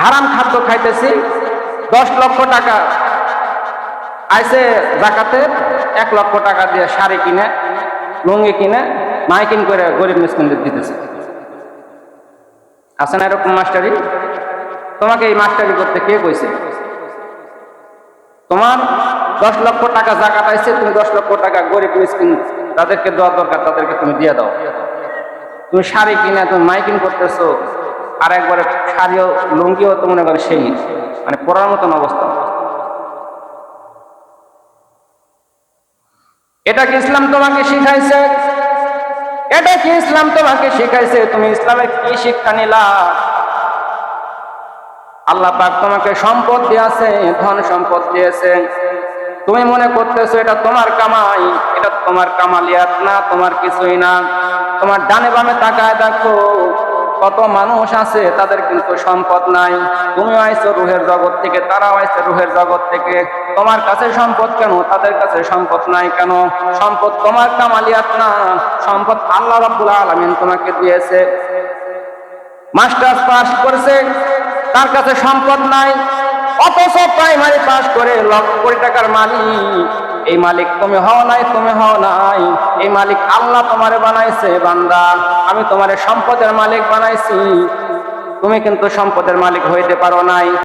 হারাম খাদ্য খাইতেছি, 10 লক্ষ টাকা আইসে জাকাতে, 1 লক্ষ টাকা দিয়ে শাড়ি কিনে, লুঙ্গি কিনে, মাইকিন করে গরিব মিসকিনদের দিতেছে। আছে না এরকম মাস্টারি? তোমাকে এই মাস্টারি করতে কে কইছে? তোমার 10 লক্ষ টাকা জাকাত আইছে, তুমি 10 লক্ষ টাকা গরিব মিসকিন তাদেরকে দেওয়া দরকার, তাদেরকে তুমি দিয়ে দাও। তুমি শাড়ি কিনে তুমি মাইকিং করতেছো, আর একবারে শাড়িও লুঙ্গিও তো মনে করে সেই মানে পড়ার মতন অবস্থা। এটা কি ইসলাম তোমাকে শিখাইছে? এটা কি ইসলাম তোমাকে শিখাইছে? তুমি ইসলামের কি শিক্ষা নিলা? আল্লাহ পাক তোমাকে সম্পদ দিয়েছে, ধন সম্পদ দিয়েছে, তুমি মনে করতেছো এটা তোমার কামাই, এটা তোমার কামালিয়াত না, তোমার কিছুই না। তোমার ডানে বামে তাকায় দেখো, কত মানুষ আছে তাদের কিন্তু সম্পদ নাই। তুমি আইছো রুহের জগৎ থেকে, তারাও আইছে রুহের জগৎ থেকে। তোমার কাছে সম্পদ কেন, তাদের কাছে সম্পদ নাই কেন? সম্পদ তোমার কামালিয়াত না, সম্পদ আল্লাহ রাব্বুল আলামিন তোমাকে দিয়েছে। মাস্টার্স পাস করছে, তার কাছে সম্পদ নাই, অথচ প্রাইমারি পাস করে লক্ষ কোটি টাকার মালিক। এই মালিক তুমি হও নাই, তুমি হও নাই, এই মালিক আল্লাহ তোমারে বানাইছে। বান্দা, আমি তোমারে সম্পদের মালিক বানাইছি, তুমি কিন্তু সম্পদের মালিক হইতে পারো নাই।